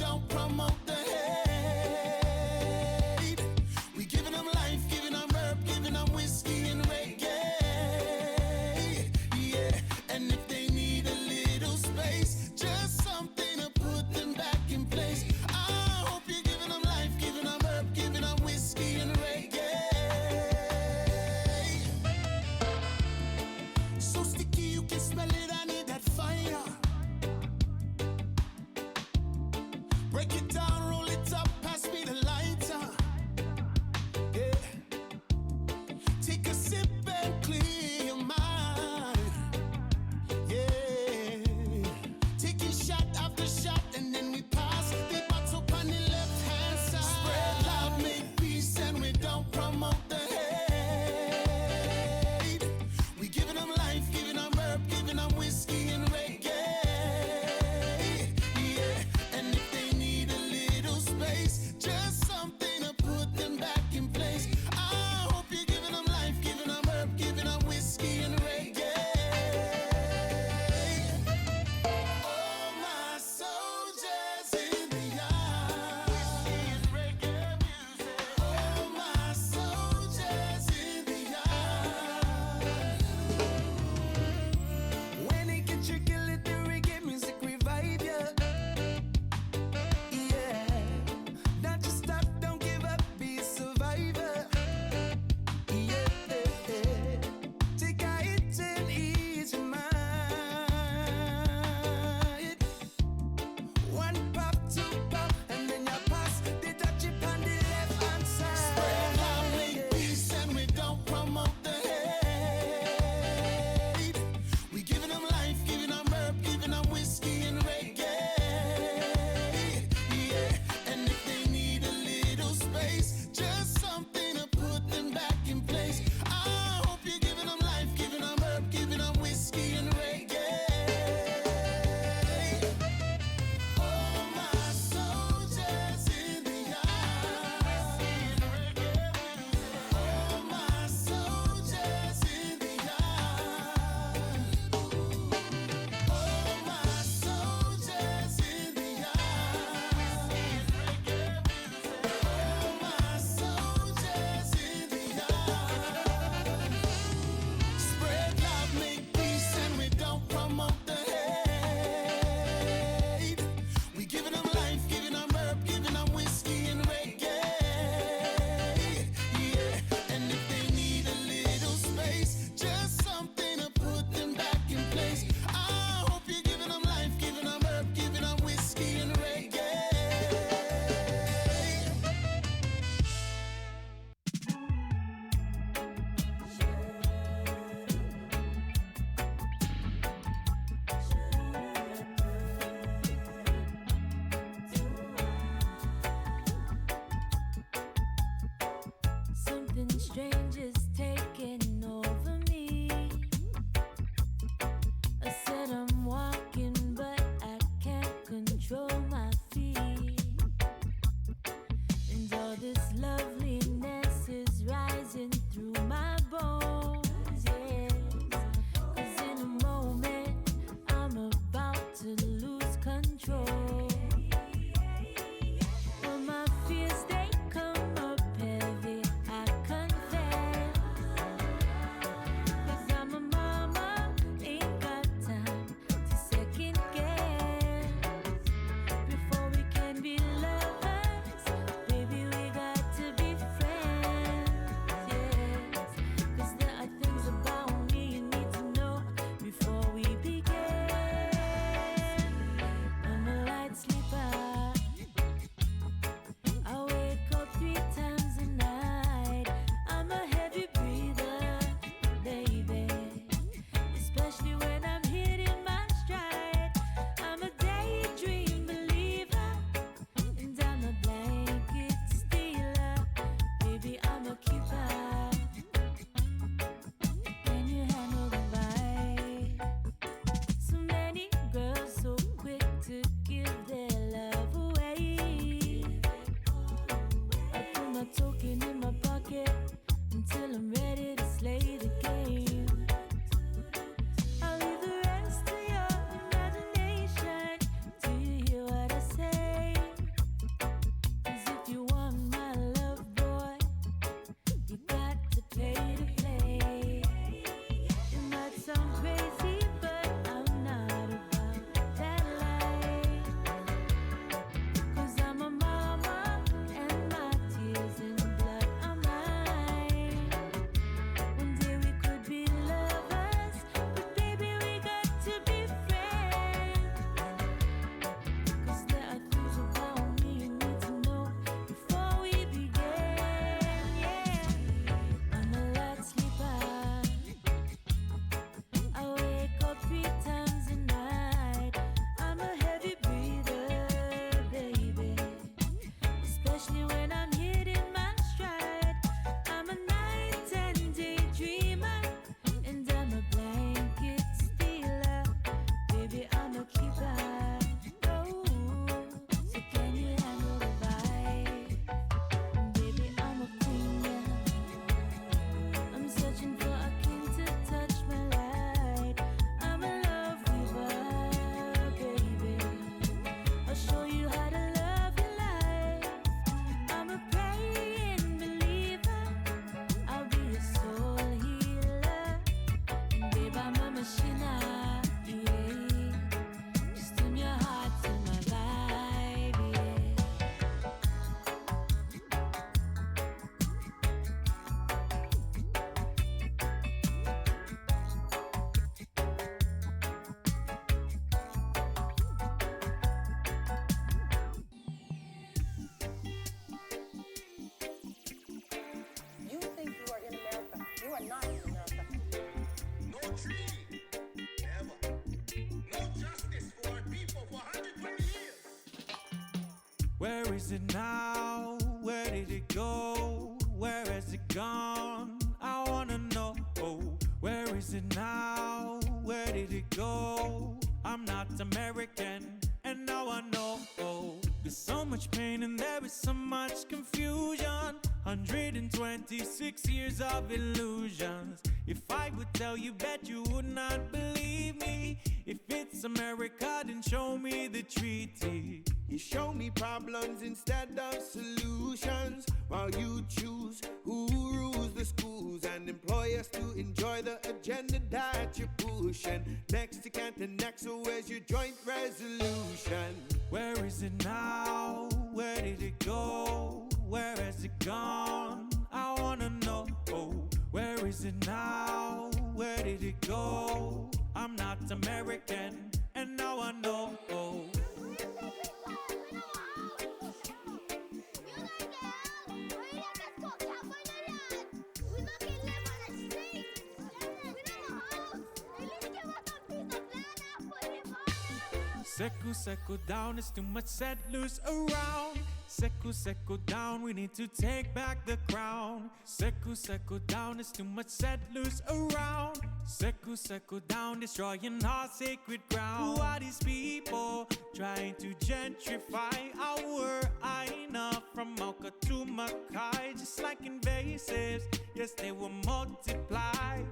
don't promote the hate. We giving them life, giving them herb, giving them whiskey and reggae. Yeah, and if they need a little space, just something to put them back in place. I hope you're giving them life, giving them herb, giving them whiskey and reggae. So sticky you can smell it, I need that fire. Break it down, roll it up, pass me the lighter. Yeah. Take a sip and clear your mind. Yeah. Taking shot after shot and then we pass the bottle on the left hand side. Spread love, make peace, and we don't promote the hate. We giving them life, giving them herb, giving them whiskey and reggae. Yeah, and if they need a little space, Where is it now? Where did it go? Where has it gone? I wanna know. Where is it now? Where did it go? I'm not American, and now I know. There's so much pain and there is so much confusion. 126 years of illusions. If I would tell you, bet you would not believe me. If it's America, then show me the treaty. You show me problems instead of solutions, while you choose who rules the schools and employ us to enjoy the agenda that you're pushing. Next you can't enact, so where's your joint resolution? Where is it now? Where did it go? Where has it gone? I wanna know. Where is it now? Where did it go? I'm not American, and now I know. Seku, seku down, there's too much settlers around. Seku, seku down, we need to take back the crown. Seku, seku down, there's too much settlers around. Seku, seku down, destroying our sacred ground. Who are these people trying to gentrify our Aina from Mauka to Makai? Just like invasives, yes, they will multiply.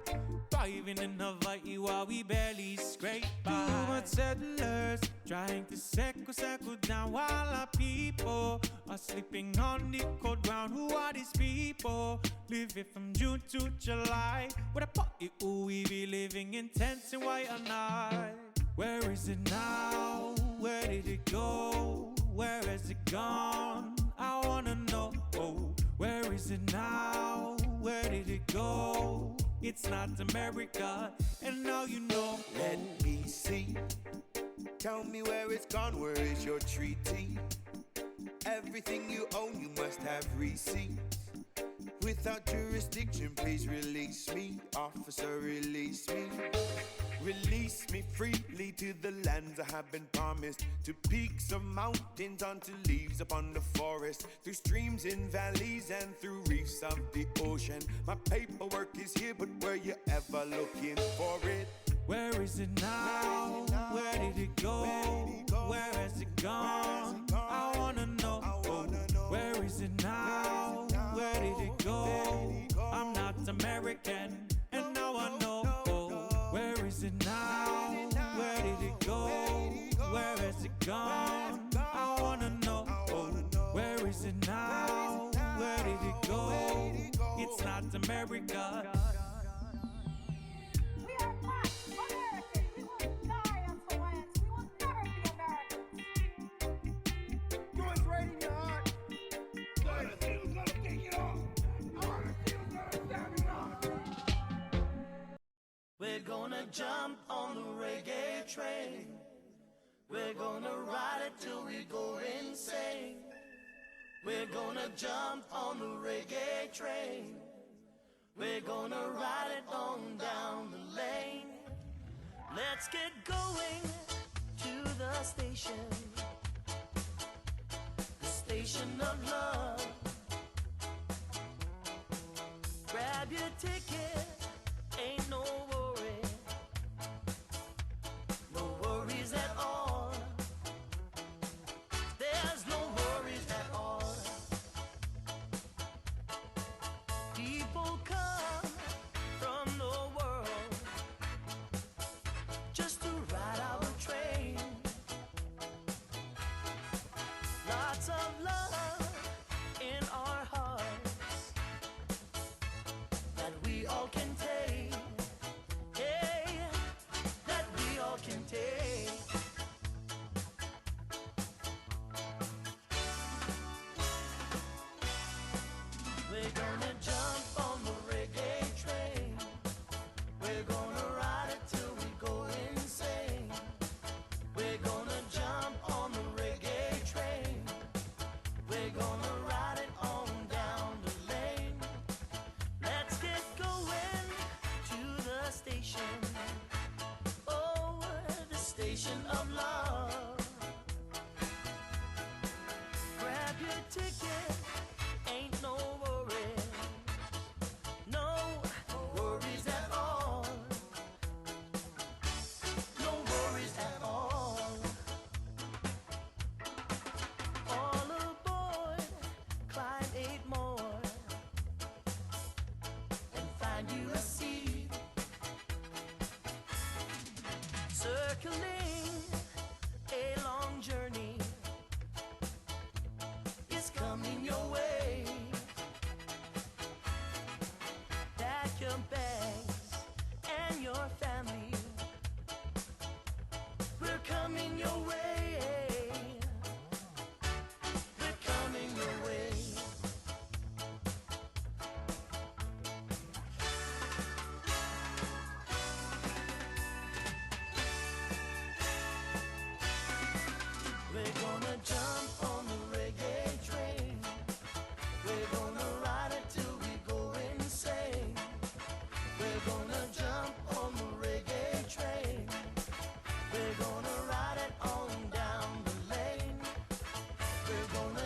Thriving in Hawaii while we barely scrape by. Too much settlers trying to settle down while our people are sleeping on the cold ground. Who are these people living from June to July? With a Poipu, we be living in tents and white and night. Where is it now? Where did it go? Where has it gone? I wanna know. Where is it now? Where did it go? It's not America, and now you know. Let me see. Tell me where it's gone, where is your treaty? Everything you own, you must have receipts. Without jurisdiction, please release me. Officer, release me. Release me freely to the lands I have been promised. To peaks of mountains, onto leaves upon the forest. Through streams in valleys and through reefs of the ocean. My paperwork is here, but were you ever looking for it? Where is it now? Where did it go? Where has it gone? I wanna know. Where is it now? Where did it go? I'm not American, and now I know. Where is it now? Where did it go? Where has it gone? I wanna know. Where is it now? Where did it go? It's not America. We are not Americans. We will die as Hawaiians. We will never be Americans. Do what's right in your heart. I wanna see who's gonna take it off. I wanna see who's gonna stand it off. We're gonna jump on the reggae train. We're gonna ride it till we go insane. We're gonna jump on the reggae train. We're gonna ride it on down the lane. Let's get going to the station of love. Grab your ticket, ain't no worry, no worries at all. There's no worries at all. People come from the world just to ride our train. Lots of love in our hearts that we all can take. Hey, that we all can take. We're gonna jump on the reggae train. We're gonna ride it till we go insane. We're gonna jump on the reggae train. We're gonna ride it on down the lane. Let's get going to the station. Oh, the station of love.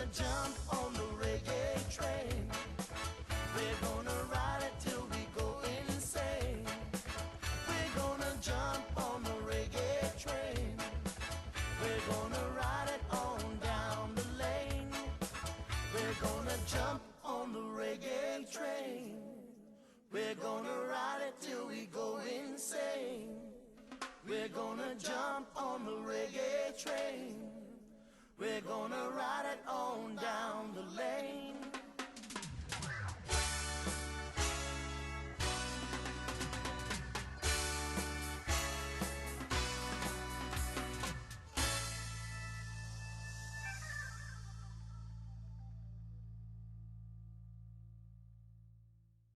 gonna jump on the reggae train. We're gonna ride it till we go insane. We're gonna jump on the reggae train. We're gonna ride it on down the lane. We're gonna jump on the reggae train. We're gonna ride it till we go insane. We're gonna jump on the reggae train. We're gonna ride it on